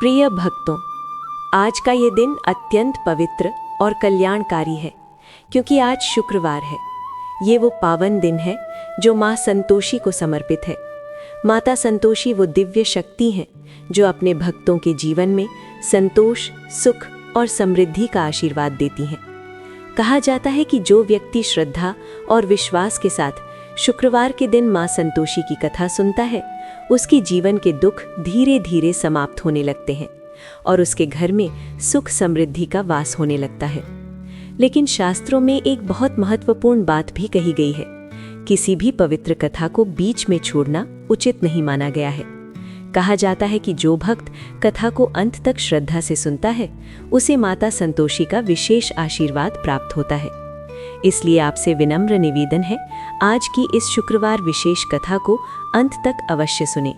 प्रिय भक्तों, आज का ये दिन अत्यंत पवित्र और कल्याणकारी है क्योंकि आज शुक्रवार है। ये वो पावन दिन है जो माँ संतोषी को समर्पित है। माता संतोषी वो दिव्य शक्ति हैं जो अपने भक्तों के जीवन में संतोष, सुख और समृद्धि का आशीर्वाद देती हैं। कहा जाता है कि जो व्यक्ति श्रद्धा और विश्वास के साथ शुक्रवार के दिन माँ संतोषी की कथा सुनता है, उसकी जीवन के दुख धीरे धीरे समाप्त होने लगते हैं और उसके घर में सुख समृद्धि का वास होने लगता है। लेकिन शास्त्रों में एक बहुत महत्वपूर्ण बात भी कही गई है। किसी भी पवित्र कथा को बीच में छोड़ना उचित नहीं माना गया है। कहा जाता है कि जो भक्त कथा को अंत तक श्रद्धा से सुनता है, उसे माता संतोषी का विशेष आशीर्वाद प्राप्त होता है। इसलिए आपसे विनम्र निवेदन है, आज की इस शुक्रवार विशेष कथा को अंत तक अवश्य सुनें।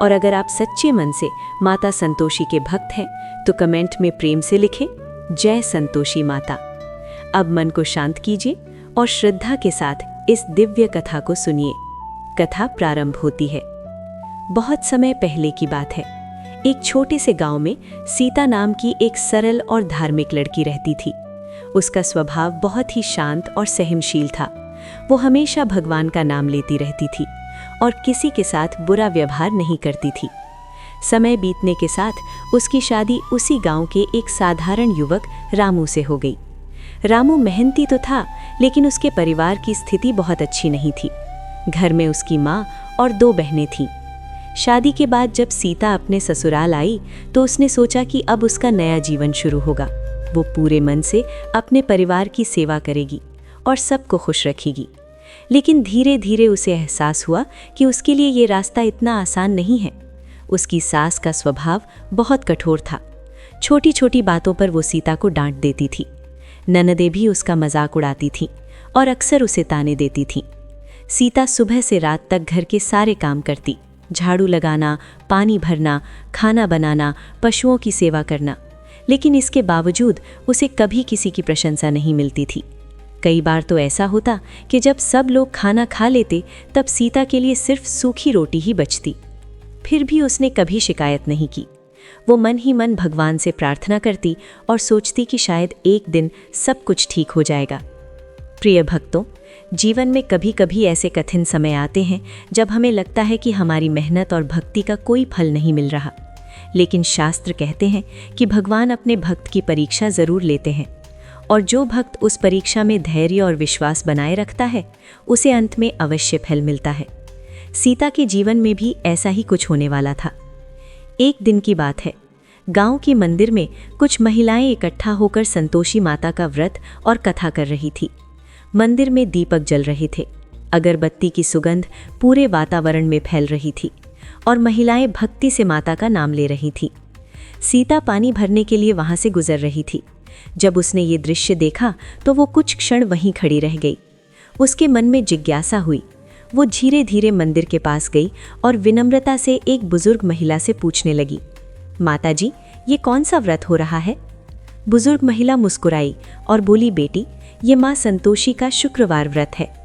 और अगर आप सच्चे मन से माता संतोषी के भक्त हैं तो कमेंट में प्रेम से लिखें, जय संतोषी माता। अब मन को शांत कीजिए और श्रद्धा के साथ इस दिव्य कथा को सुनिए। कथा प्रारंभ होती है। बहुत समय पहले की बात है। एक छोटे से गांव में सीता नाम की एक सरल और धार्मिक लड़की रहती थी। उसका स्वभाव बहुत ही शांत और सहनशील था। वो हमेशा भगवान का नाम लेती रहती थी और किसी के साथ बुरा व्यवहार नहीं करती थी। समय बीतने के साथ उसकी शादी उसी गांव के एक साधारण युवक रामू से हो गई। रामू मेहनती तो था, लेकिन उसके परिवार की स्थिति बहुत अच्छी नहीं थी। घर में उसकी माँ और 2 बहनें थीं। शादी के बाद जब सीता अपने ससुराल आई तो उसने सोचा कि अब उसका नया जीवन शुरू होगा। वो पूरे मन से अपने परिवार की सेवा करेगी और सबको खुश रखेगी। लेकिन धीरे धीरे उसे एहसास हुआ कि उसके लिए ये रास्ता इतना आसान नहीं है। उसकी सास का स्वभाव बहुत कठोर था। छोटी छोटी बातों पर वो सीता को डांट देती थी। ननदें भी उसका मजाक उड़ाती थीं और अक्सर उसे ताने देती थीं। सीता सुबह से रात तक घर के सारे काम करती, झाड़ू लगाना, पानी भरना, खाना बनाना, पशुओं की सेवा करना। लेकिन इसके बावजूद उसे कभी किसी की प्रशंसा नहीं मिलती थी। कई बार तो ऐसा होता कि जब सब लोग खाना खा लेते तब सीता के लिए सिर्फ सूखी रोटी ही बचती। फिर भी उसने कभी शिकायत नहीं की। वो मन ही मन भगवान से प्रार्थना करती और सोचती कि शायद एक दिन सब कुछ ठीक हो जाएगा। प्रिय भक्तों, जीवन में कभी कभी ऐसे कठिन समय आते हैं जब हमें लगता है कि हमारी मेहनत और भक्ति का कोई फल नहीं मिल रहा। लेकिन शास्त्र कहते हैं कि भगवान अपने भक्त की परीक्षा जरूर लेते हैं और जो भक्त उस परीक्षा में धैर्य और विश्वास बनाए रखता है, उसे अंत में अवश्य फल मिलता है। सीता के जीवन में भी ऐसा ही कुछ होने वाला था। एक दिन की बात है। गांव के मंदिर में कुछ महिलाएं इकट्ठा होकर संतोषी माता का व्रत और कथा कर रही थी। मंदिर में दीपक जल रहे थे। अगरबत्ती की सुगंध पूरे वातावरण में फैल रही थी और महिलाएं भक्ति से माता का नाम ले रही थीं। सीता पानी भरने के लिए वहां से गुजर रही थी। जब उसने ये दृश्य देखा तो वो कुछ क्षण वहीं खड़ी रह गई। उसके मन में जिज्ञासा हुई। वो धीरे धीरे मंदिर के पास गई और विनम्रता से एक बुजुर्ग महिला से पूछने लगी, माताजी, ये कौन सा व्रत हो रहा है? बुजुर्ग महिला मुस्कुराई और बोली, बेटी, ये माँ संतोषी का शुक्रवार व्रत है।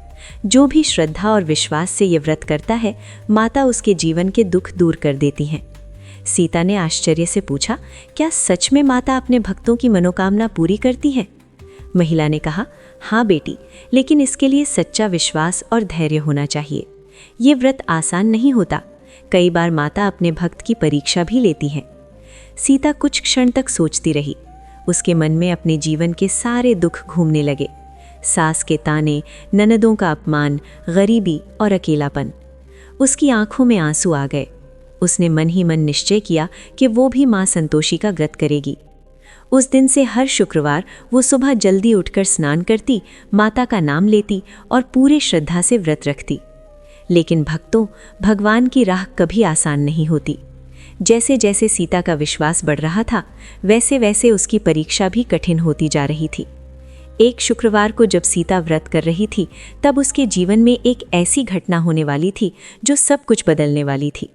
जो भी श्रद्धा और विश्वास से ये व्रत करता है, माता उसके जीवन के दुख दूर कर देती हैं। सीता ने आश्चर्य से पूछा, क्या सच में माता अपने भक्तों की मनोकामना पूरी करती है? महिला ने कहा, हाँ बेटी, लेकिन इसके लिए सच्चा विश्वास और धैर्य होना चाहिए। ये व्रत आसान नहीं होता। कई बार माता अपने भक्त की परीक्षा भी लेती हैं। सीता कुछ क्षण तक सोचती रही। उसके मन में अपने जीवन के सारे दुख घूमने लगे। सास के ताने, ननदों का अपमान, गरीबी और अकेलापन। उसकी आंखों में आंसू आ गए। उसने मन ही मन निश्चय किया कि वो भी माँ संतोषी का व्रत करेगी। उस दिन से हर शुक्रवार वो सुबह जल्दी उठकर स्नान करती, माता का नाम लेती और पूरे श्रद्धा से व्रत रखती। लेकिन भक्तों, भगवान की राह कभी आसान नहीं होती। जैसे जैसे सीता का विश्वास बढ़ रहा था, वैसे वैसे उसकी परीक्षा भी कठिन होती जा रही थी। एक शुक्रवार को जब सीता व्रत कर रही थी, तब उसके जीवन में एक ऐसी घटना होने वाली थी जो सब कुछ बदलने वाली थी।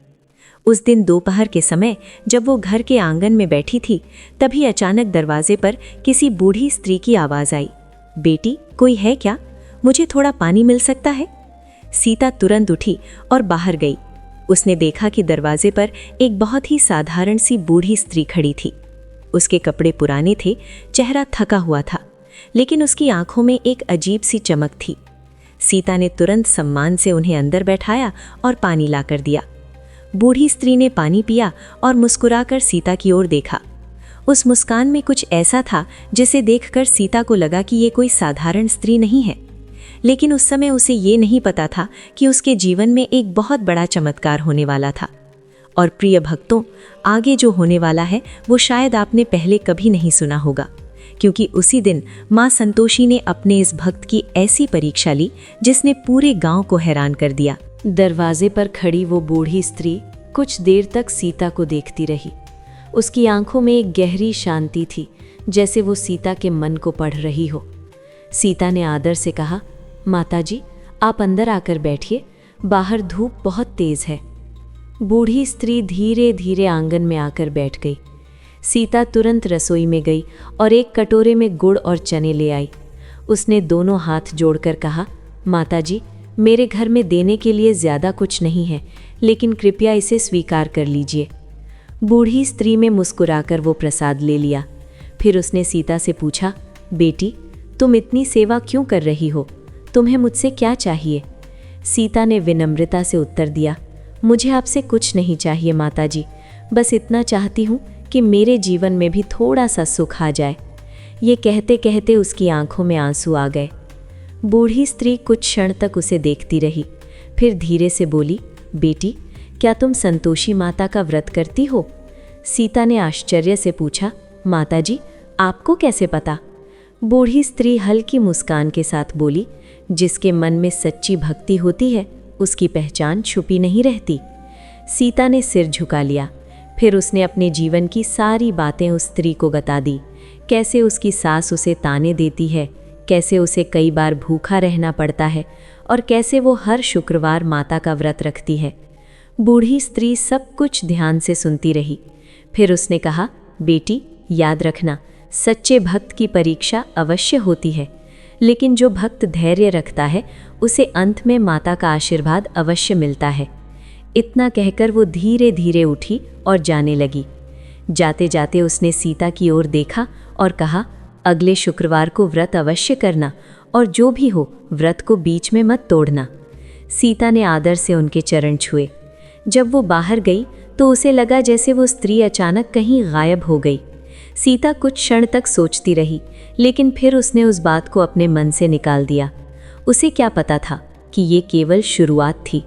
उस दिन दोपहर के समय जब वो घर के आंगन में बैठी थी, तभी अचानक दरवाजे पर किसी बूढ़ी स्त्री की आवाज़ आई, बेटी, कोई है क्या? मुझे थोड़ा पानी मिल सकता है? सीता तुरंत उठी और बाहर गई। उसने देखा कि दरवाजे पर एक बहुत ही साधारण सी बूढ़ी स्त्री खड़ी थी। उसके कपड़े पुराने थे, चेहरा थका हुआ था, लेकिन उसकी आंखों में एक अजीब सी चमक थी। सीता ने तुरंत सम्मान से उन्हें अंदर बैठाया और पानी लाकर दिया। बूढ़ी स्त्री ने पानी पिया और मुस्कुराकर सीता की ओर देखा। उस मुस्कान में कुछ ऐसा था जिसे देखकर सीता को लगा कि ये कोई साधारण स्त्री नहीं है। लेकिन उस समय उसे ये नहीं पता था कि उसके जीवन में एक बहुत बड़ा चमत्कार होने वाला था। और प्रिय भक्तों, आगे जो होने वाला है वो शायद आपने पहले कभी नहीं सुना होगा, क्योंकि उसी दिन माँ संतोषी ने अपने इस भक्त की ऐसी परीक्षा ली जिसने पूरे गांव को हैरान कर दिया। दरवाजे पर खड़ी वो बूढ़ी स्त्री कुछ देर तक सीता को देखती रही। उसकी आंखों में एक गहरी शांति थी, जैसे वो सीता के मन को पढ़ रही हो। सीता ने आदर से कहा, माताजी, आप अंदर आकर बैठिए, बाहर धूप बहुत तेज है। बूढ़ी स्त्री धीरे धीरे आंगन में आकर बैठ गई। सीता तुरंत रसोई में गई और एक कटोरे में गुड़ और चने ले आई। उसने दोनों हाथ जोड़कर कहा, माताजी, मेरे घर में देने के लिए ज़्यादा कुछ नहीं है, लेकिन कृपया इसे स्वीकार कर लीजिए। बूढ़ी स्त्री में मुस्कुराकर वो प्रसाद ले लिया। फिर उसने सीता से पूछा, बेटी, तुम इतनी सेवा क्यों कर रही हो? तुम्हें मुझसे क्या चाहिए? सीता ने विनम्रता से उत्तर दिया, मुझे आपसे कुछ नहीं चाहिए माताजी, बस इतना चाहती हूँ कि मेरे जीवन में भी थोड़ा सा सुख आ जाए। ये कहते कहते उसकी आंखों में आंसू आ गए। बूढ़ी स्त्री कुछ क्षण तक उसे देखती रही, फिर धीरे से बोली, बेटी, क्या तुम संतोषी माता का व्रत करती हो? सीता ने आश्चर्य से पूछा, माताजी, आपको कैसे पता? बूढ़ी स्त्री हल्की मुस्कान के साथ बोली, जिसके मन में सच्ची भक्ति होती है उसकी पहचान छुपी नहीं रहती। सीता ने सिर झुका लिया। फिर उसने अपने जीवन की सारी बातें उस स्त्री को बता दी। कैसे उसकी सास उसे ताने देती है, कैसे उसे कई बार भूखा रहना पड़ता है और कैसे वो हर शुक्रवार माता का व्रत रखती है। बूढ़ी स्त्री सब कुछ ध्यान से सुनती रही। फिर उसने कहा, बेटी, याद रखना, सच्चे भक्त की परीक्षा अवश्य होती है, लेकिन जो भक्त धैर्य रखता है उसे अंत में माता का आशीर्वाद अवश्य मिलता है। इतना कहकर वो धीरे धीरे उठी और जाने लगी। जाते जाते उसने सीता की ओर देखा और कहा, अगले शुक्रवार को व्रत अवश्य करना और जो भी हो व्रत को बीच में मत तोड़ना। सीता ने आदर से उनके चरण छुए। जब वो बाहर गई तो उसे लगा जैसे वो स्त्री अचानक कहीं गायब हो गई। सीता कुछ क्षण तक सोचती रही, लेकिन फिर उसने उस बात को अपने मन से निकाल दिया। उसे क्या पता था कि ये केवल शुरुआत थी।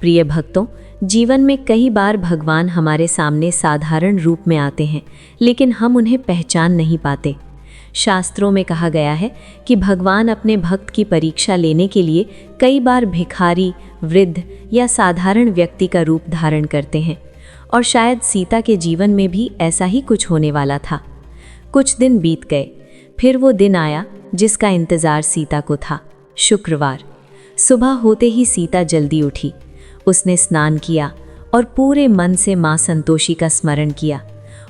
प्रिय भक्तों, जीवन में कई बार भगवान हमारे सामने साधारण रूप में आते हैं, लेकिन हम उन्हें पहचान नहीं पाते। शास्त्रों में कहा गया है कि भगवान अपने भक्त की परीक्षा लेने के लिए कई बार भिखारी, वृद्ध या साधारण व्यक्ति का रूप धारण करते हैं, और शायद सीता के जीवन में भी ऐसा ही कुछ होने वाला था। कुछ दिन बीत गए, फिर वो दिन आया जिसका इंतज़ार सीता को था। शुक्रवार सुबह होते ही सीता जल्दी उठी। उसने स्नान किया और पूरे मन से माँ संतोषी का स्मरण किया।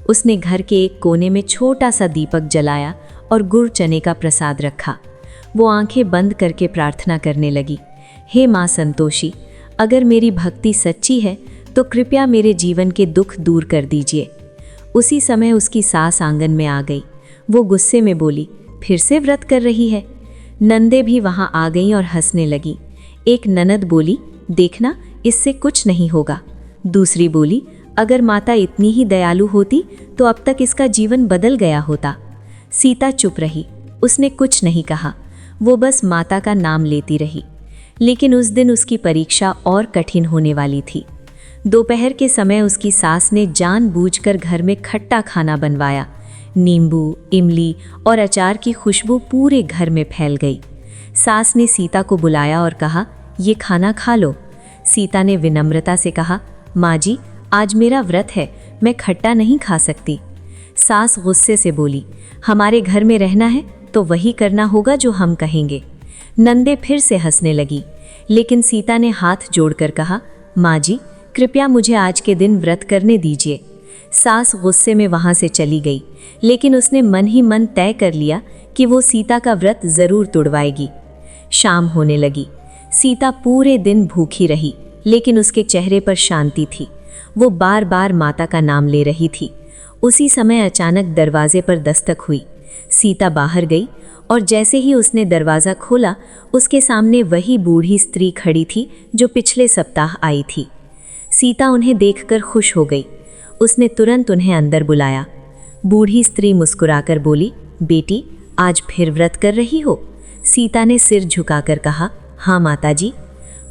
उसने घर के एक कोने में छोटा सा दीपक जलाया और गुड़ चने का प्रसाद रखा। वो आंखें बंद करके प्रार्थना करने लगी, हे माँ संतोषी, अगर मेरी भक्ति सच्ची है तो कृपया मेरे जीवन के दुख दूर कर दीजिए। उसी समय उसकी सास आंगन में आ गई। वो गुस्से में बोली, फिर से व्रत कर रही है। नंदे भी वहाँ आ गईं और हंसने लगी। एक ननद बोली, देखना, इससे कुछ नहीं होगा। दूसरी बोली, अगर माता इतनी ही दयालु होती तो अब तक इसका जीवन बदल गया होता। सीता चुप रही, उसने कुछ नहीं कहा। वो बस माता का नाम लेती रही। लेकिन उस दिन उसकी परीक्षा और कठिन होने वाली थी। दोपहर के समय उसकी सास ने जानबूझकर घर में खट्टा खाना बनवाया। नींबू, इमली और अचार की खुशबू पूरे घर में फैल गई। सास ने सीता को बुलाया और कहा, ये खाना खा लो। सीता ने विनम्रता से कहा, माँ जी, आज मेरा व्रत है, मैं खट्टा नहीं खा सकती। सास गुस्से से बोली, हमारे घर में रहना है तो वही करना होगा जो हम कहेंगे। नंदे फिर से हंसने लगी, लेकिन सीता ने हाथ जोड़कर कहा, माँ जी, कृपया मुझे आज के दिन व्रत करने दीजिए। सास गुस्से में वहाँ से चली गई, लेकिन उसने मन ही मन तय कर लिया कि वो सीता का व्रत ज़रूर तुड़वाएगी। शाम होने लगी। सीता पूरे दिन भूखी रही, लेकिन उसके चेहरे पर शांति थी। वो बार बार माता का नाम ले रही थी। उसी समय अचानक दरवाजे पर दस्तक हुई। सीता बाहर गई और जैसे ही उसने दरवाज़ा खोला, उसके सामने वही बूढ़ी स्त्री खड़ी थी जो पिछले सप्ताह आई थी। सीता उन्हें देखकर खुश हो गई। उसने तुरंत उन्हें अंदर बुलाया। बूढ़ी स्त्री मुस्कुराकर बोली, बेटी, आज फिर व्रत कर रही हो? सीता ने सिर झुकाकर कहा, हाँ माताजी।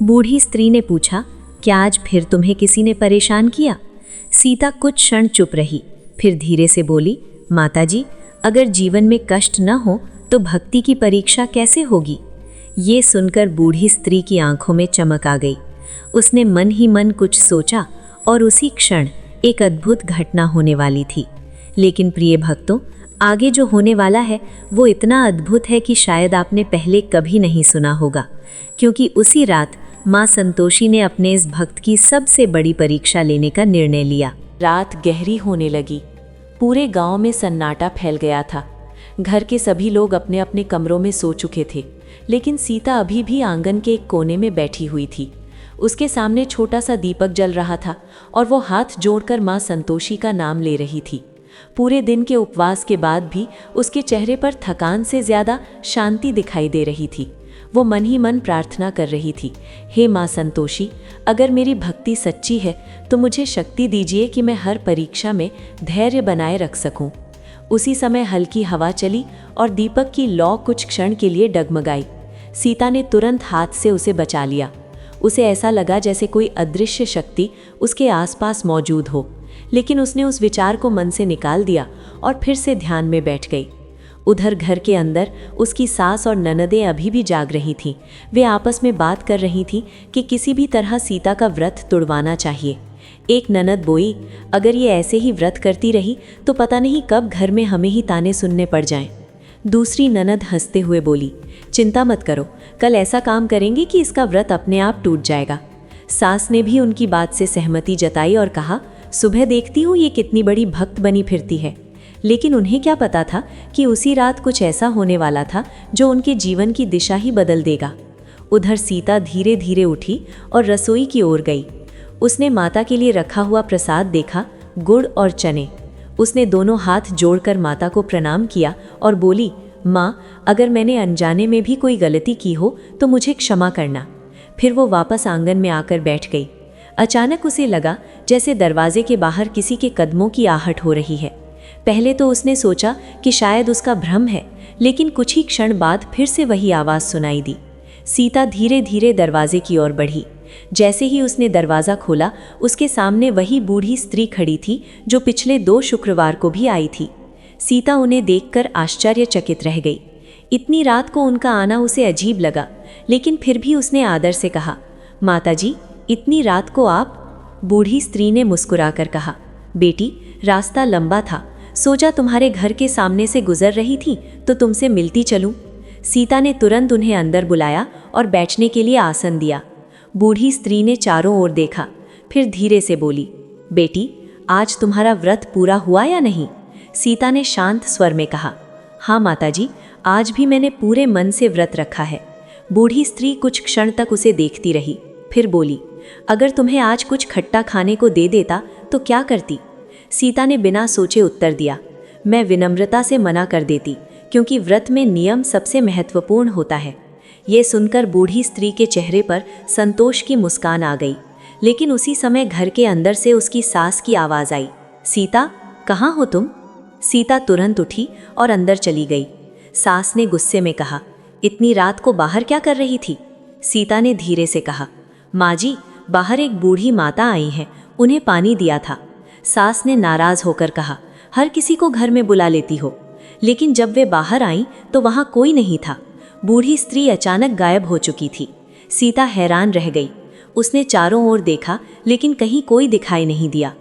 बूढ़ी स्त्री ने पूछा, क्या आज फिर तुम्हें किसी ने परेशान किया? सीता कुछ क्षण चुप रही, फिर धीरे से बोली, माताजी, अगर जीवन में कष्ट न हो तो भक्ति की परीक्षा कैसे होगी? ये सुनकर बूढ़ी स्त्री की आंखों में चमक आ गई। उसने मन ही मन कुछ सोचा और उसी क्षण एक अद्भुत घटना होने वाली थी। लेकिन प्रिय भक्तों, आगे जो होने वाला है वो इतना अद्भुत है कि शायद आपने पहले कभी नहीं सुना होगा, क्योंकि उसी रात माँ संतोषी ने अपने इस भक्त की सबसे बड़ी परीक्षा लेने का निर्णय लिया। रात गहरी होने लगी। पूरे गांव में सन्नाटा फैल गया था। घर के सभी लोग अपने अपने कमरों में सो चुके थे, लेकिन सीता अभी भी आंगन के एक कोने में बैठी हुई थी। उसके सामने छोटा सा दीपक जल रहा था और वो हाथ जोड़कर माँ संतोषी का नाम ले रही थी। पूरे दिन के उपवास के बाद भी उसके चेहरे पर थकान से ज़्यादा शांति दिखाई दे रही थी। वो मन ही मन प्रार्थना कर रही थी, हे माँ संतोषी, अगर मेरी भक्ति सच्ची है तो मुझे शक्ति दीजिए कि मैं हर परीक्षा में धैर्य बनाए रख सकूं। उसी समय हल्की हवा चली और दीपक की लौ कुछ क्षण के लिए डगमगाई। सीता ने तुरंत हाथ से उसे बचा लिया। उसे ऐसा लगा जैसे कोई अदृश्य शक्ति उसके आसपास मौजूद हो, लेकिन उसने उस विचार को मन से निकाल दिया और फिर से ध्यान में बैठ गई। उधर घर के अंदर उसकी सास और ननदें अभी भी जाग रही थीं। वे आपस में बात कर रही थीं कि किसी भी तरह सीता का व्रत तुड़वाना चाहिए। एक ननद बोई, अगर ये ऐसे ही व्रत करती रही तो पता नहीं कब घर में हमें ही ताने सुनने पड़ जाएं। दूसरी ननद हंसते हुए बोली, चिंता मत करो, कल ऐसा काम करेंगे कि इसका व्रत अपने आप टूट जाएगा। सास ने भी उनकी बात से सहमति जताई और कहा, सुबह देखती हूँ ये कितनी बड़ी भक्त बनी फिरती है। लेकिन उन्हें क्या पता था कि उसी रात कुछ ऐसा होने वाला था जो उनके जीवन की दिशा ही बदल देगा। उधर सीता धीरे धीरे उठी और रसोई की ओर गई। उसने माता के लिए रखा हुआ प्रसाद देखा, गुड़ और चने। उसने दोनों हाथ जोड़कर माता को प्रणाम किया और बोली, माँ, अगर मैंने अनजाने में भी कोई गलती की हो तो मुझे क्षमा करना। फिर वो वापस आंगन में आकर बैठ गई। अचानक उसे लगा जैसे दरवाजे के बाहर किसी के कदमों की आहट हो रही है। पहले तो उसने सोचा कि शायद उसका भ्रम है, लेकिन कुछ ही क्षण बाद फिर से वही आवाज़ सुनाई दी। सीता धीरे धीरे दरवाजे की ओर बढ़ी। जैसे ही उसने दरवाज़ा खोला, उसके सामने वही बूढ़ी स्त्री खड़ी थी जो पिछले 2 शुक्रवार को भी आई थी। सीता उन्हें देखकर आश्चर्यचकित रह गई। इतनी रात को उनका आना उसे अजीब लगा, लेकिन फिर भी उसने आदर से कहा, माताजी, इतनी रात को आप? बूढ़ी स्त्री ने मुस्कुराकर कहा, बेटी, रास्ता लंबा था, सोचा तुम्हारे घर के सामने से गुजर रही थी तो तुमसे मिलती चलूं। सीता ने तुरंत उन्हें अंदर बुलाया और बैठने के लिए आसन दिया। बूढ़ी स्त्री ने चारों ओर देखा, फिर धीरे से बोली, बेटी, आज तुम्हारा व्रत पूरा हुआ या नहीं? सीता ने शांत स्वर में कहा, हाँ माताजी, आज भी मैंने पूरे मन से व्रत रखा है। बूढ़ी स्त्री कुछ क्षण तक उसे देखती रही, फिर बोली, अगर तुम्हें आज कुछ खट्टा खाने को दे देता तो क्या करती? सीता ने बिना सोचे उत्तर दिया, मैं विनम्रता से मना कर देती, क्योंकि व्रत में नियम सबसे महत्वपूर्ण होता है। ये सुनकर बूढ़ी स्त्री के चेहरे पर संतोष की मुस्कान आ गई, लेकिन उसी समय घर के अंदर से उसकी सास की आवाज़ आई, सीता, कहाँ हो तुम? सीता तुरंत उठी और अंदर चली गई। सास ने गुस्से में कहा, इतनी रात को बाहर क्या कर रही थी? सीता ने धीरे से कहा, माँ जी, बाहर एक बूढ़ी माता आई हैं, उन्हें पानी दिया था। सास ने नाराज होकर कहा, हर किसी को घर में बुला लेती हो। लेकिन जब वे बाहर आईं तो वहाँ कोई नहीं था। बूढ़ी स्त्री अचानक गायब हो चुकी थी। सीता हैरान रह गई। उसने चारों ओर देखा, लेकिन कहीं कोई दिखाई नहीं दिया।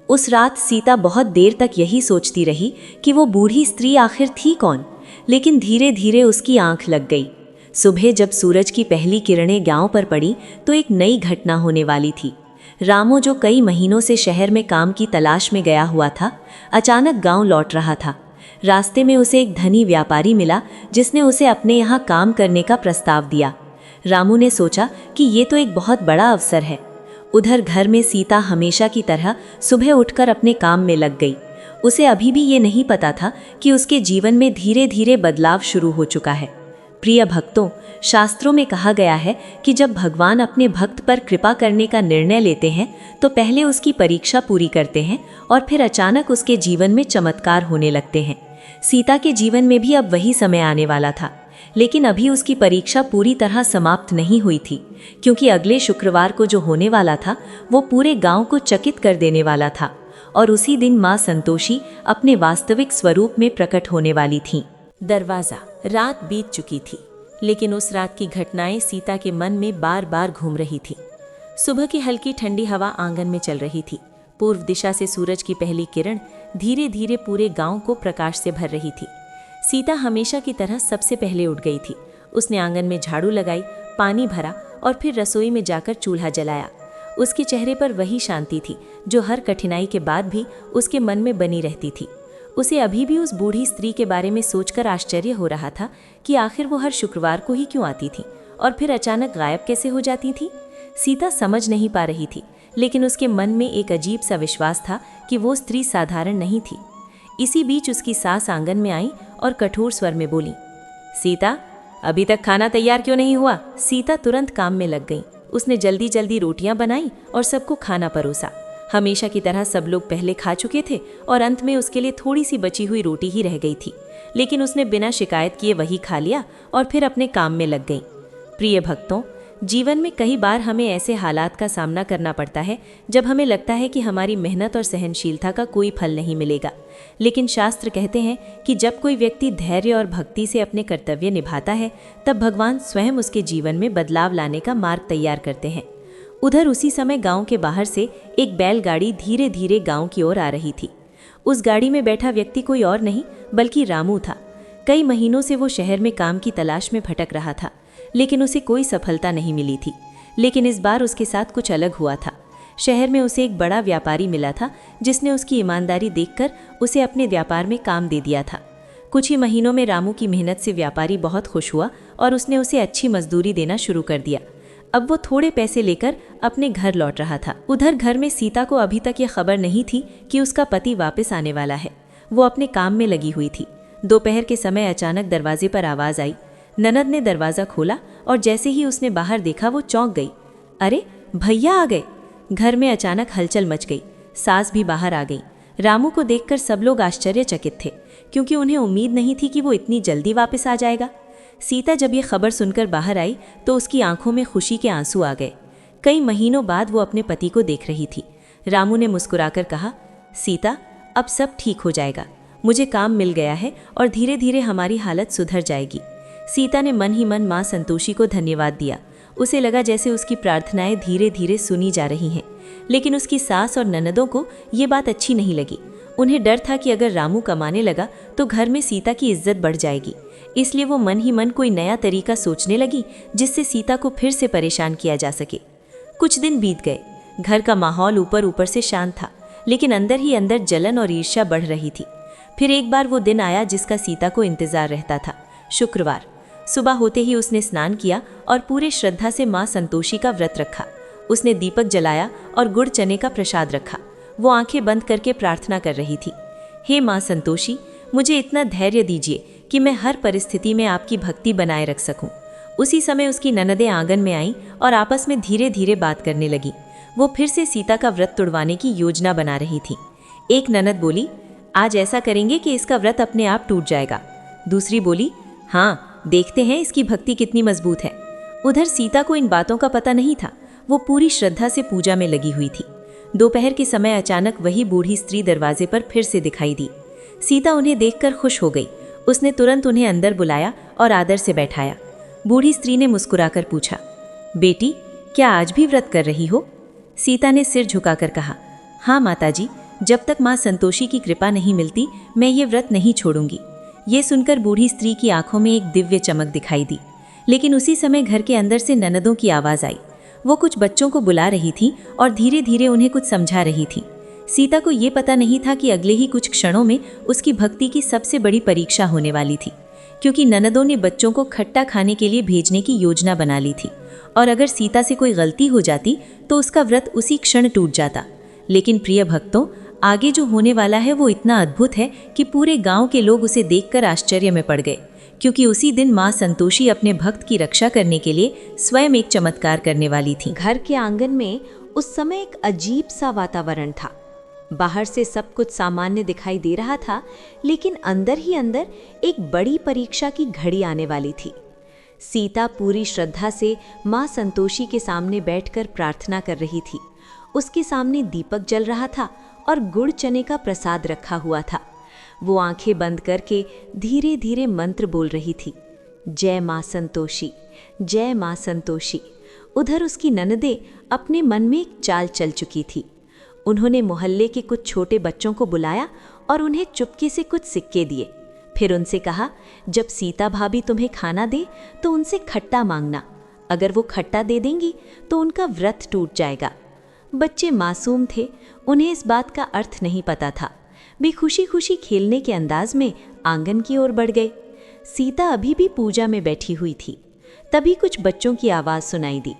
उस रात सीता बहुत देर तक यही सोचती रही कि वो बूढ़ी स्त्री आखिर थी कौन, लेकिन धीरे धीरे उसकी आंख लग गई। सुबह जब सूरज की पहली किरणें गांव पर पड़ी तो एक नई घटना होने वाली थी। रामू, जो कई महीनों से शहर में काम की तलाश में गया हुआ था, अचानक गांव लौट रहा था। रास्ते में उसे एक धनी व्यापारी मिला जिसने उसे अपने यहाँ काम करने का प्रस्ताव दिया। रामू ने सोचा कि ये तो एक बहुत बड़ा अवसर है। उधर घर में सीता हमेशा की तरह सुबह उठकर अपने काम में लग गई। उसे अभी भी ये नहीं पता था कि उसके जीवन में धीरे धीरे बदलाव शुरू हो चुका है। प्रिय भक्तों, शास्त्रों में कहा गया है कि जब भगवान अपने भक्त पर कृपा करने का निर्णय लेते हैं तो पहले उसकी परीक्षा पूरी करते हैं और फिर अचानक उसके जीवन में चमत्कार होने लगते हैं। सीता के जीवन में भी अब वही समय आने वाला था, लेकिन अभी उसकी परीक्षा पूरी तरह समाप्त नहीं हुई थी, क्योंकि अगले शुक्रवार को जो होने वाला था वो पूरे गांव को चकित कर देने वाला था। और उसी दिन माँ संतोषी अपने वास्तविक स्वरूप में प्रकट होने वाली थीं। दरवाजा। रात बीत चुकी थी, लेकिन उस रात की घटनाएं सीता के मन में बार बार घूम रही थी। सुबह की हल्की ठंडी हवा आंगन में चल रही थी। पूर्व दिशा से सूरज की पहली किरण धीरे धीरे पूरे गांव को प्रकाश से भर रही थी। सीता हमेशा की तरह सबसे पहले उठ गई थी। उसने आंगन में झाड़ू लगाई, पानी भरा और फिर रसोई में जाकर चूल्हा जलाया। उसके चेहरे पर वही शांति थी जो हर कठिनाई के बाद भी उसके मन में बनी रहती थी। उसे अभी भी उस बूढ़ी स्त्री के बारे में सोचकर आश्चर्य हो रहा था कि आखिर वो हर शुक्रवार को ही क्यों आती थी और फिर अचानक गायब कैसे हो जाती थी। सीता समझ नहीं पा रही थी, लेकिन उसके मन में एक अजीब सा विश्वास था कि वो स्त्री साधारण नहीं थी। इसी बीच उसकी सास आंगन में आई और कठोर स्वर में बोली, सीता, अभी तक खाना तैयार क्यों नहीं हुआ? सीता तुरंत काम में लग गई। उसने जल्दी जल्दी रोटियां बनाई और सबको खाना परोसा। हमेशा की तरह सब लोग पहले खा चुके थे और अंत में उसके लिए थोड़ी सी बची हुई रोटी ही रह गई थी, लेकिन उसने बिना शिकायत किए वही खा लिया और फिर अपने काम में लग गई। प्रिय भक्तों, जीवन में कई बार हमें ऐसे हालात का सामना करना पड़ता है जब हमें लगता है कि हमारी मेहनत और सहनशीलता का कोई फल नहीं मिलेगा, लेकिन शास्त्र कहते हैं कि जब कोई व्यक्ति धैर्य और भक्ति से अपने कर्तव्य निभाता है तब भगवान स्वयं उसके जीवन में बदलाव लाने का मार्ग तैयार करते हैं। उधर उसी समय गांव के बाहर से एक बैलगाड़ी धीरे धीरे गांव की ओर आ रही थी। उस गाड़ी में बैठा व्यक्ति कोई और नहीं बल्कि रामू था। कई महीनों से वो शहर में काम की तलाश में भटक रहा था, लेकिन उसे कोई सफलता नहीं मिली थी। लेकिन इस बार उसके साथ कुछ अलग हुआ था। शहर में उसे एक बड़ा व्यापारी मिला था जिसने उसकी ईमानदारी देखकर उसे अपने व्यापार में काम दे दिया था। कुछ ही महीनों में रामू की मेहनत से व्यापारी बहुत खुश हुआ और उसने उसे अच्छी मजदूरी देना शुरू कर दिया। अब वो थोड़े पैसे लेकर अपने घर लौट रहा था। उधर घर में सीता को अभी तक ये खबर नहीं थी कि उसका पति वापस आने वाला है। वो अपने काम में लगी हुई थी। दोपहर के समय अचानक दरवाजे पर आवाज़ आई। ननद ने दरवाज़ा खोला और जैसे ही उसने बाहर देखा वो चौंक गई। अरे, भैया आ गए। घर में अचानक हलचल मच गई। सास भी बाहर आ गई। रामू को देखकर सब लोग आश्चर्यचकित थे, क्योंकि उन्हें उम्मीद नहीं थी कि वो इतनी जल्दी वापस आ जाएगा। सीता जब ये खबर सुनकर बाहर आई तो उसकी आंखों में खुशी के आंसू आ गए। कई महीनों बाद वो अपने पति को देख रही थी। रामू ने मुस्कुराकर कहा, सीता, अब सब ठीक हो जाएगा। मुझे काम मिल गया है और धीरे धीरे हमारी हालत सुधर जाएगी। सीता ने मन ही मन माँ संतोषी को धन्यवाद दिया। उसे लगा जैसे उसकी प्रार्थनाएं धीरे धीरे सुनी जा रही हैं। लेकिन उसकी सास और ननदों को ये बात अच्छी नहीं लगी। उन्हें डर था कि अगर रामू कमाने लगा तो घर में सीता की इज्जत बढ़ जाएगी। इसलिए वो मन ही मन कोई नया तरीका सोचने लगी जिससे सीता को फिर से परेशान किया जा सके। कुछ दिन बीत गए। घर का माहौल ऊपर ऊपर से शांत था, लेकिन अंदर ही अंदर जलन और ईर्ष्या बढ़ रही थी। फिर एक बार वो दिन आया जिसका सीता को इंतजार रहता था, शुक्रवार। सुबह होते ही उसने स्नान किया और पूरे श्रद्धा से माँ संतोषी का व्रत रखा। उसने दीपक जलाया और गुड़ चने का प्रसाद रखा। वो आंखें बंद करके प्रार्थना कर रही थी, हे माँ संतोषी, मुझे इतना धैर्य दीजिए कि मैं हर परिस्थिति में आपकी भक्ति बनाए रख सकूं। उसी समय उसकी ननदें आंगन में आईं और आपस में धीरे धीरे बात करने लगी। वो फिर से सीता का व्रत तोड़वाने की योजना बना रही थी। एक ननद बोली, आज ऐसा करेंगे कि इसका व्रत अपने आप टूट जाएगा। दूसरी बोली, हाँ, देखते हैं इसकी भक्ति कितनी मजबूत है। उधर सीता को इन बातों का पता नहीं था। वो पूरी श्रद्धा से पूजा में लगी हुई थी। दोपहर के समय अचानक वही बूढ़ी स्त्री दरवाजे पर फिर से दिखाई दी। सीता उन्हें देखकर खुश हो गई। उसने तुरंत उन्हें अंदर बुलाया और आदर से बैठाया। बूढ़ी स्त्री ने मुस्कुराकर पूछा, बेटी, क्या आज भी व्रत कर रही हो? सीता ने सिर झुकाकर कहा, हाँ माताजी, जब तक माँ संतोषी की कृपा नहीं मिलती मैं ये व्रत नहीं छोड़ूंगी। ये सुनकर बूढ़ी स्त्री की आंखों में एक दिव्य चमक दिखाई दी। लेकिन उसी समय घर के अंदर से ननदों की आवाज़ आई। वो कुछ बच्चों को बुला रही थी और धीरे धीरे उन्हें कुछ समझा रही थी। सीता को ये पता नहीं था कि अगले ही कुछ क्षणों में उसकी भक्ति की सबसे बड़ी परीक्षा होने वाली थी, क्योंकि ननदों ने बच्चों को खट्टा खाने के लिए भेजने की योजना बना ली थी और अगर सीता से कोई गलती हो जाती तो उसका व्रत उसी क्षण टूट जाता। लेकिन प्रिय भक्तों, आगे जो होने वाला है वो इतना अद्भुत है कि पूरे गांव के लोग उसे देखकर आश्चर्य में पड़ गए, क्योंकि उसी दिन माँ संतोषी अपने भक्त की रक्षा करने के लिए स्वयं एक चमत्कार करने वाली थी। घर के आंगन में उस समय एक अजीब सा वातावरण था। बाहर से सब कुछ सामान्य दिखाई दे रहा था, लेकिन अंदर ही अंदर एक बड़ी परीक्षा की घड़ी आने वाली थी। सीता पूरी श्रद्धा से माँ संतोषी के सामने बैठकर प्रार्थना कर रही थी। उसके सामने दीपक जल रहा था और गुड़ चने का प्रसाद रखा हुआ था। वो आंखें बंद करके धीरे धीरे मंत्र बोल रही थी, जय माँ संतोषी, जय माँ संतोषी। उधर उसकी ननदें अपने मन में एक चाल चल चुकी थी। उन्होंने मोहल्ले के कुछ छोटे बच्चों को बुलाया और उन्हें चुपके से कुछ सिक्के दिए। फिर उनसे कहा, जब सीता भाभी तुम्हें खाना दे तो उनसे खट्टा मांगना। अगर वो खट्टा दे देंगी तो उनका व्रत टूट जाएगा। बच्चे मासूम थे, उन्हें इस बात का अर्थ नहीं पता था। वे खुशी खुशी खेलने के अंदाज में आंगन की ओर बढ़ गए। सीता अभी भी पूजा में बैठी हुई थी। तभी कुछ बच्चों की आवाज़ सुनाई दी,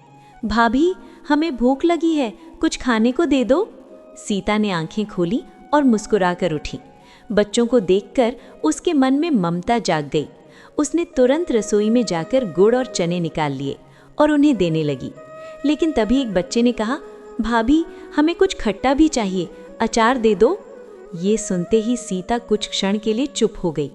भाभी हमें भूख लगी है, कुछ खाने को दे दो। सीता ने आंखें खोली और मुस्कुराकर उठी। बच्चों को देखकर उसके मन में ममता जाग गई। उसने तुरंत रसोई में जाकर गुड़ और चने निकाल लिए और उन्हें देने लगी। लेकिन तभी एक बच्चे ने कहा, भाभी हमें कुछ खट्टा भी चाहिए, अचार दे दो। ये सुनते ही सीता कुछ क्षण के लिए चुप हो गई।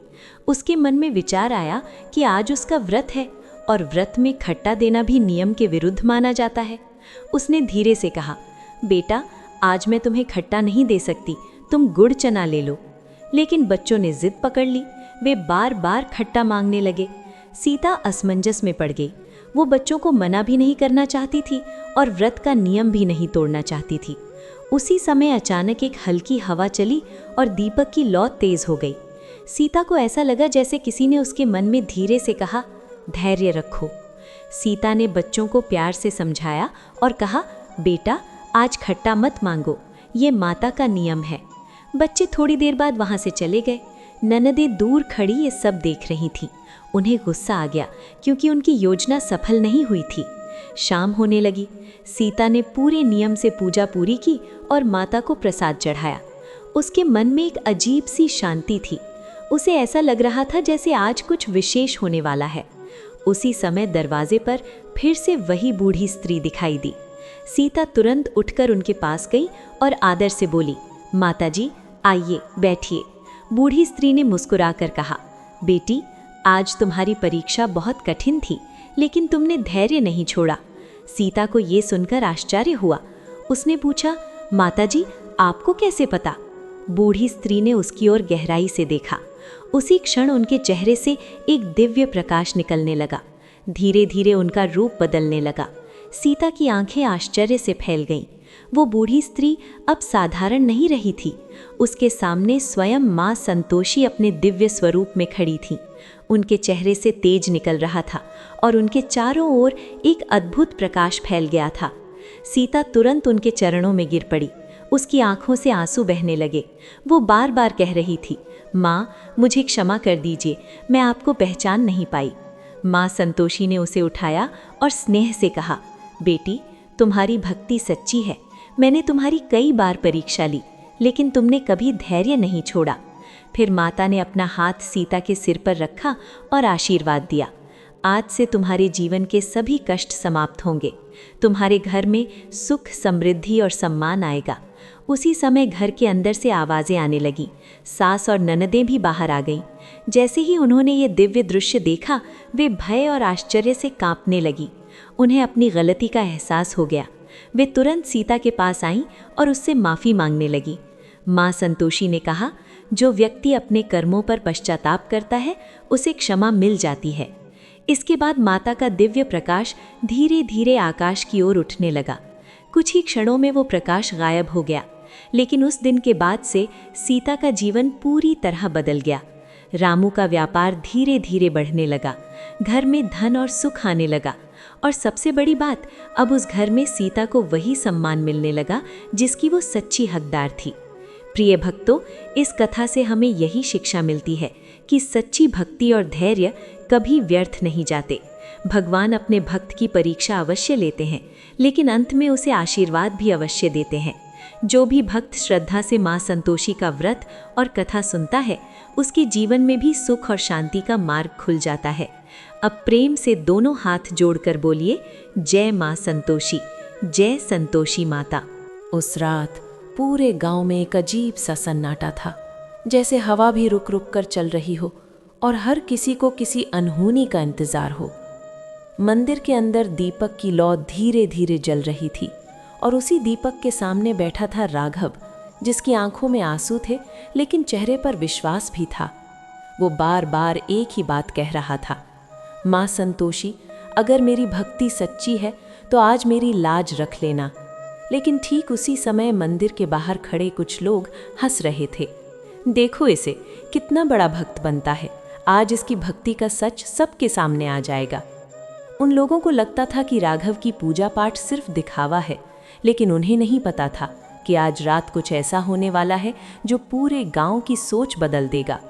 उसके मन में विचार आया कि आज उसका व्रत है और व्रत में खट्टा देना भी नियम के विरुद्ध माना जाता है। उसने धीरे से कहा, बेटा आज मैं तुम्हें खट्टा नहीं दे सकती, तुम गुड़ चना ले लो। लेकिन बच्चों ने जिद पकड़ ली। वे बार बार खट्टा मांगने लगे। सीता असमंजस में पड़ गई। वो बच्चों को मना भी नहीं करना चाहती थी और व्रत का नियम भी नहीं तोड़ना चाहती थी। उसी समय अचानक एक हल्की हवा चली और दीपक की लौ तेज हो गई। सीता को ऐसा लगा जैसे किसी ने उसके मन में धीरे से कहा, धैर्य रखो। सीता ने बच्चों को प्यार से समझाया और कहा, बेटा आज खट्टा मत मांगो, ये माता का नियम है। बच्चे थोड़ी देर बाद वहां से चले गए। ननदें दूर खड़ी ये सब देख रही थीं। उन्हें गुस्सा आ गया क्योंकि उनकी योजना सफल नहीं हुई थी। शाम होने लगी। सीता ने पूरे नियम से पूजा पूरी की और माता को प्रसाद चढ़ाया। उसके मन में एक अजीब सी शांति थी। उसे ऐसा लग रहा था जैसे आज कुछ विशेष होने वाला है। उसी समय दरवाजे पर फिर से वही बूढ़ी स्त्री दिखाई दी। सीता तुरंत उठकर उनके पास गई और आदर से बोली, माताजी आइए बैठिए। बूढ़ी स्त्री ने मुस्कुराकर कहा, बेटी आज तुम्हारी परीक्षा बहुत कठिन थी, लेकिन तुमने धैर्य नहीं छोड़ा। सीता को ये सुनकर आश्चर्य हुआ। उसने पूछा, माताजी आपको कैसे पता? बूढ़ी स्त्री ने उसकी ओर गहराई से देखा। उसी क्षण उनके चेहरे से एक दिव्य प्रकाश निकलने लगा। धीरे धीरे उनका रूप बदलने लगा। सीता की आंखें आश्चर्य से फैल गईं। वो बूढ़ी स्त्री अब साधारण नहीं रही थी। उसके सामने स्वयं माँ संतोषी अपने दिव्य स्वरूप में खड़ी थी। उनके चेहरे से तेज निकल रहा था और उनके चारों ओर एक अद्भुत प्रकाश फैल गया था। सीता तुरंत उनके चरणों में गिर पड़ी। उसकी आंखों से आंसू बहने लगे। वो बार बार कह रही थी, माँ मुझे क्षमा कर दीजिए, मैं आपको पहचान नहीं पाई। माँ संतोषी ने उसे उठाया और स्नेह से कहा, बेटी तुम्हारी भक्ति सच्ची है। मैंने तुम्हारी कई बार परीक्षा ली, लेकिन तुमने कभी धैर्य नहीं छोड़ा। फिर माता ने अपना हाथ सीता के सिर पर रखा और आशीर्वाद दिया, आज से तुम्हारे जीवन के सभी कष्ट समाप्त होंगे। तुम्हारे घर में सुख, समृद्धि और सम्मान आएगा। उसी समय घर के अंदर से आवाज़ें आने लगीं। सास और ननदें भी बाहर आ गईं। जैसे ही उन्होंने ये दिव्य दृश्य देखा, वे भय और आश्चर्य से कांपने लगीं। उन्हें अपनी गलती का एहसास हो गया। वे तुरंत सीता के पास आईं और उससे माफ़ी मांगने लगी। माँ संतोषी ने कहा, जो व्यक्ति अपने कर्मों पर पश्चाताप करता है उसे क्षमा मिल जाती है। इसके बाद माता का दिव्य प्रकाश धीरे धीरे आकाश की ओर उठने लगा। कुछ ही क्षणों में वो प्रकाश गायब हो गया। लेकिन उस दिन के बाद से सीता का जीवन पूरी तरह बदल गया। रामू का व्यापार धीरे धीरे बढ़ने लगा। घर में धन और सुख आने लगा। और सबसे बड़ी बात, अब उस घर में सीता को वही सम्मान मिलने लगा जिसकी वो सच्ची हकदार थी। प्रिय भक्तों, इस कथा से हमें यही शिक्षा मिलती है कि सच्ची भक्ति और धैर्य कभी व्यर्थ नहीं जाते। भगवान अपने भक्त की परीक्षा अवश्य लेते हैं, लेकिन अंत में उसे आशीर्वाद भी अवश्य देते हैं। जो भी भक्त श्रद्धा से माँ संतोषी का व्रत और कथा सुनता है, उसके जीवन में भी सुख और शांति का मार्ग खुल जाता है। अब प्रेम से दोनों हाथ जोड़कर बोलिए, जय माँ संतोषी, जय संतोषी माता। उस रात पूरे गांव में एक अजीब सा सन्नाटा था, जैसे हवा भी रुक रुक कर चल रही हो और हर किसी को किसी अनहोनी का इंतजार हो। मंदिर के अंदर दीपक की लौ धीरे धीरे जल रही थी और उसी दीपक के सामने बैठा था राघव, जिसकी आंखों में आंसू थे लेकिन चेहरे पर विश्वास भी था। वो बार बार एक ही बात कह रहा था, माँ संतोषी, अगर मेरी भक्ति सच्ची है तो आज मेरी लाज रख लेना। लेकिन ठीक उसी समय मंदिर के बाहर खड़े कुछ लोग हंस रहे थे। देखो इसे, कितना बड़ा भक्त बनता है, आज इसकी भक्ति का सच सबके सामने आ जाएगा। उन लोगों को लगता था कि राघव की पूजा पाठ सिर्फ दिखावा है, लेकिन उन्हें नहीं पता था कि आज रात कुछ ऐसा होने वाला है जो पूरे गांव की सोच बदल देगा।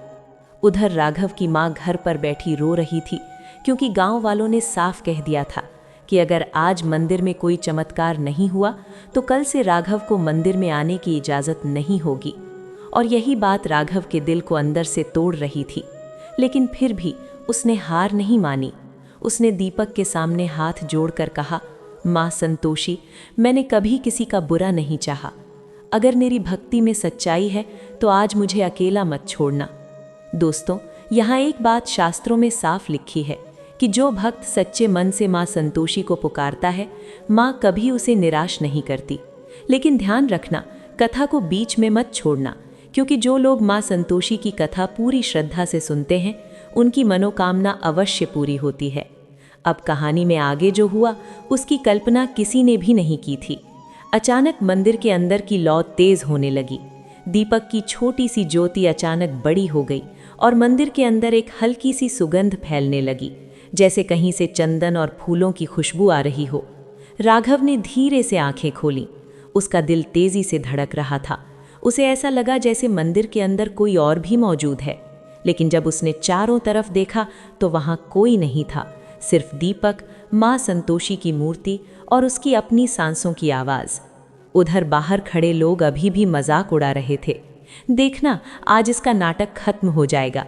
उधर राघव की माँ घर पर बैठी रो रही थी, क्योंकि गांव वालों ने साफ कह दिया था कि अगर आज मंदिर में कोई चमत्कार नहीं हुआ तो कल से राघव को मंदिर में आने की इजाज़त नहीं होगी। और यही बात राघव के दिल को अंदर से तोड़ रही थी, लेकिन फिर भी उसने हार नहीं मानी। उसने दीपक के सामने हाथ जोड़कर कहा, माँ संतोषी, मैंने कभी किसी का बुरा नहीं चाहा। अगर मेरी भक्ति में सच्चाई है तो आज मुझे अकेला मत छोड़ना। दोस्तों, यहाँ एक बात शास्त्रों में साफ लिखी है कि जो भक्त सच्चे मन से माँ संतोषी को पुकारता है, माँ कभी उसे निराश नहीं करती। लेकिन ध्यान रखना, कथा को बीच में मत छोड़ना, क्योंकि जो लोग माँ संतोषी की कथा पूरी श्रद्धा से सुनते हैं, उनकी मनोकामना अवश्य पूरी होती है। अब कहानी में आगे जो हुआ उसकी कल्पना किसी ने भी नहीं की थी। अचानक मंदिर के अंदर की लौ तेज होने लगी। दीपक की छोटी सी ज्योति अचानक बड़ी हो गई और मंदिर के अंदर एक हल्की सी सुगंध फैलने लगी, जैसे कहीं से चंदन और फूलों की खुशबू आ रही हो। राघव ने धीरे से आंखें खोली। उसका दिल तेजी से धड़क रहा था। उसे ऐसा लगा जैसे मंदिर के अंदर कोई और भी मौजूद है। लेकिन जब उसने चारों तरफ देखा तो वहां कोई नहीं था, सिर्फ दीपक, माँ संतोषी की मूर्ति और उसकी अपनी सांसों की आवाज़। उधर बाहर खड़े लोग अभी भी मजाक उड़ा रहे थे, देखना आज इसका नाटक खत्म हो जाएगा।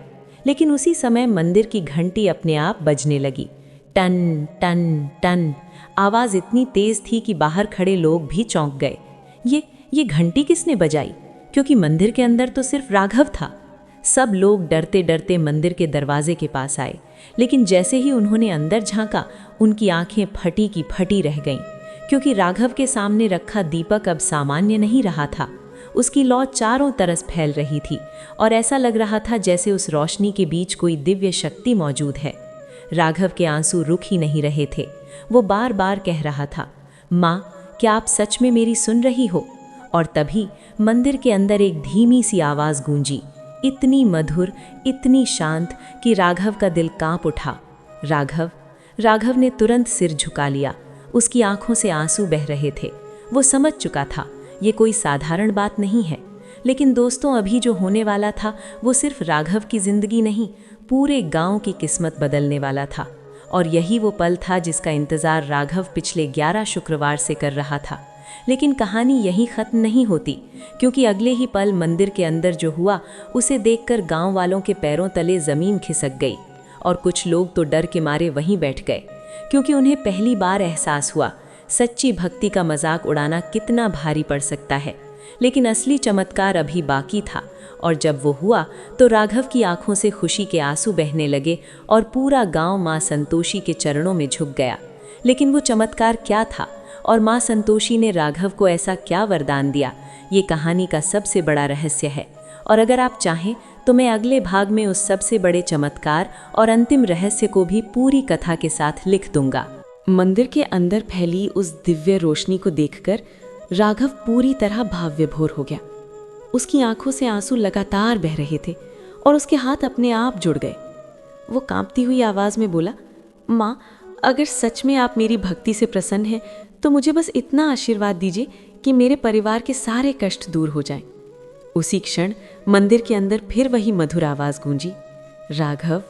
लेकिन उसी समय मंदिर की घंटी अपने आप बजने लगी, टन टन टन। आवाज़ इतनी तेज थी कि बाहर खड़े लोग भी चौंक गए। ये घंटी किसने बजाई? क्योंकि मंदिर के अंदर तो सिर्फ राघव था। सब लोग डरते डरते मंदिर के दरवाजे के पास आए, लेकिन जैसे ही उन्होंने अंदर झांका, उनकी आंखें फटी की फटी रह गईं, क्योंकि राघव के सामने रखा दीपक अब सामान्य नहीं रहा था। उसकी लौ चारों तरफ फैल रही थी और ऐसा लग रहा था जैसे उस रोशनी के बीच कोई दिव्य शक्ति मौजूद है। राघव के आंसू रुक ही नहीं रहे थे। वो बार बार कह रहा था, माँ, क्या आप सच में मेरी सुन रही हो? और तभी मंदिर के अंदर एक धीमी सी आवाज़ गूंजी, इतनी मधुर, इतनी शांत कि राघव का दिल कांप उठा। राघव। राघव ने तुरंत सिर झुका लिया। उसकी आंखों से आंसू बह रहे थे। वो समझ चुका था ये कोई साधारण बात नहीं है। लेकिन दोस्तों, अभी जो होने वाला था वो सिर्फ राघव की जिंदगी नहीं, पूरे गांव की किस्मत बदलने वाला था। और यही वो पल था जिसका इंतज़ार राघव पिछले 11 शुक्रवार से कर रहा था। लेकिन कहानी यहीं ख़त्म नहीं होती, क्योंकि अगले ही पल मंदिर के अंदर जो हुआ उसे देखकर गांव वालों के पैरों तले ज़मीन खिसक गई और कुछ लोग तो डर के मारे वहीं बैठ गए, क्योंकि उन्हें पहली बार एहसास हुआ सच्ची भक्ति का मजाक उड़ाना कितना भारी पड़ सकता है। लेकिन असली चमत्कार अभी बाकी था, और जब वो हुआ तो राघव की आंखों से खुशी के आंसू बहने लगे और पूरा गांव माँ संतोषी के चरणों में झुक गया। लेकिन वो चमत्कार क्या था और माँ संतोषी ने राघव को ऐसा क्या वरदान दिया, ये कहानी का सबसे बड़ा रहस्य है। और अगर आप चाहें तो मैं अगले भाग में उस सबसे बड़े चमत्कार और अंतिम रहस्य को भी पूरी कथा के साथ लिख दूंगा। मंदिर के अंदर फैली उस दिव्य रोशनी को देखकर राघव पूरी तरह भाव विभोर हो गया। उसकी आंखों से आंसू लगातार बह रहे थे और उसके हाथ अपने आप जुड़ गए। वो कांपती हुई आवाज़ में बोला, माँ, अगर सच में आप मेरी भक्ति से प्रसन्न हैं तो मुझे बस इतना आशीर्वाद दीजिए कि मेरे परिवार के सारे कष्ट दूर हो जाएं। उसी क्षण मंदिर के अंदर फिर वही मधुर आवाज़ गूंजी, राघव,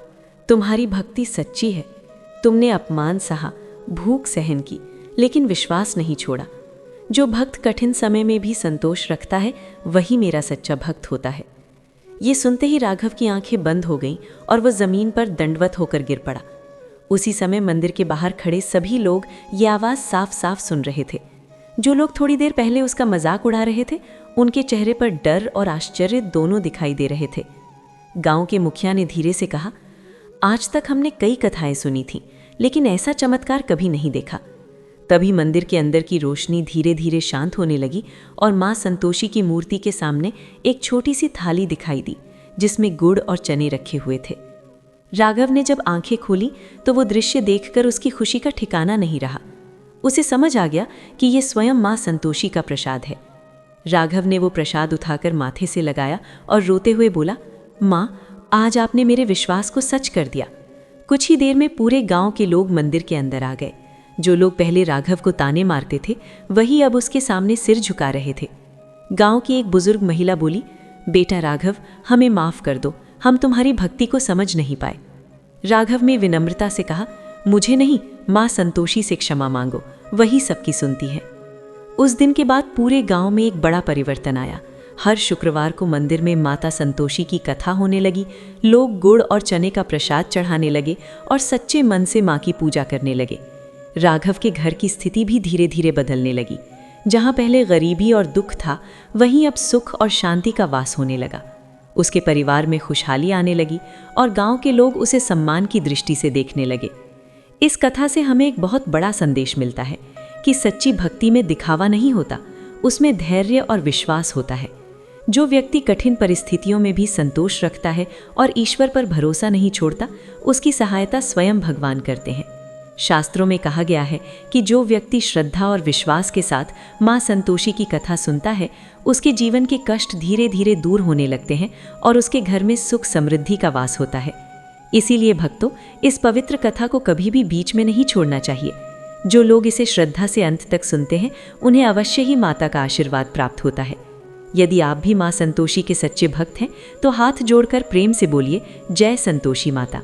तुम्हारी भक्ति सच्ची है, तुमने अपमान सहा, भूख सहन की, लेकिन विश्वास नहीं छोड़ा। जो भक्त कठिन समय में भी संतोष रखता है, वही मेरा सच्चा भक्त होता है। ये सुनते ही राघव की आंखें बंद हो गईं और वह जमीन पर दंडवत होकर गिर पड़ा। उसी समय मंदिर के बाहर खड़े सभी लोग ये आवाज़ साफ साफ सुन रहे थे। जो लोग थोड़ी देर पहले उसका मजाक उड़ा रहे थे, उनके चेहरे पर डर और आश्चर्य दोनों दिखाई दे रहे थे। गांव के मुखिया ने धीरे से कहा, आज तक हमने कई कथाएं सुनी थीं, लेकिन ऐसा चमत्कार कभी नहीं देखा। तभी मंदिर के अंदर की रोशनी धीरे धीरे शांत होने लगी और मां संतोषी की मूर्ति के सामने एक छोटी सी थाली दिखाई दी, जिसमें गुड़ और चने रखे हुए थे। राघव ने जब आंखें खोली तो वो दृश्य देखकर उसकी खुशी का ठिकाना नहीं रहा। उसे समझ आ गया कि ये स्वयं मां संतोषी का प्रसाद है। राघव ने वो प्रसाद उठाकर माथे से लगाया और रोते हुए बोला, मां, आज आपने मेरे विश्वास को सच कर दिया। कुछ ही देर में पूरे गांव के लोग मंदिर के अंदर आ गए। जो लोग पहले राघव को ताने मारते थे, वही अब उसके सामने सिर झुका रहे थे। गांव की एक बुजुर्ग महिला बोली, बेटा राघव, हमें माफ कर दो, हम तुम्हारी भक्ति को समझ नहीं पाए। राघव ने विनम्रता से कहा, मुझे नहीं, मां संतोषी से क्षमा मांगो, वही सबकी सुनती है। उस दिन के बाद पूरे गांव में एक बड़ा परिवर्तन आया। हर शुक्रवार को मंदिर में माता संतोषी की कथा होने लगी। लोग गुड़ और चने का प्रसाद चढ़ाने लगे और सच्चे मन से मां की पूजा करने लगे। राघव के घर की स्थिति भी धीरे धीरे बदलने लगी। जहां पहले गरीबी और दुख था, वहीं अब सुख और शांति का वास होने लगा। उसके परिवार में खुशहाली आने लगी और गांव के लोग उसे सम्मान की दृष्टि से देखने लगे। इस कथा से हमें एक बहुत बड़ा संदेश मिलता है कि सच्ची भक्ति में दिखावा नहीं होता, उसमें धैर्य और विश्वास होता है। जो व्यक्ति कठिन परिस्थितियों में भी संतोष रखता है और ईश्वर पर भरोसा नहीं छोड़ता, उसकी सहायता स्वयं भगवान करते हैं। शास्त्रों में कहा गया है कि जो व्यक्ति श्रद्धा और विश्वास के साथ मां संतोषी की कथा सुनता है, उसके जीवन के कष्ट धीरे धीरे दूर होने लगते हैं और उसके घर में सुख समृद्धि का वास होता है। इसीलिए भक्तों, इस पवित्र कथा को कभी भी बीच में नहीं छोड़ना चाहिए। जो लोग इसे श्रद्धा से अंत तक सुनते हैं, उन्हें अवश्य ही माता का आशीर्वाद प्राप्त होता है। यदि आप भी मां संतोषी के सच्चे भक्त हैं, तो हाथ जोड़कर प्रेम से बोलिए, जय संतोषी माता।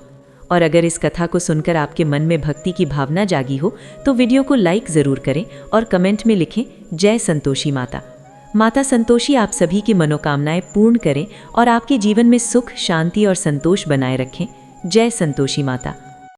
और अगर इस कथा को सुनकर आपके मन में भक्ति की भावना जागी हो, तो वीडियो को लाइक ज़रूर करें और कमेंट में लिखें, जय संतोषी माता। माता संतोषी आप सभी की मनोकामनाएं पूर्ण करें और आपके जीवन में सुख, शांति और संतोष बनाए रखें। जय संतोषी माता।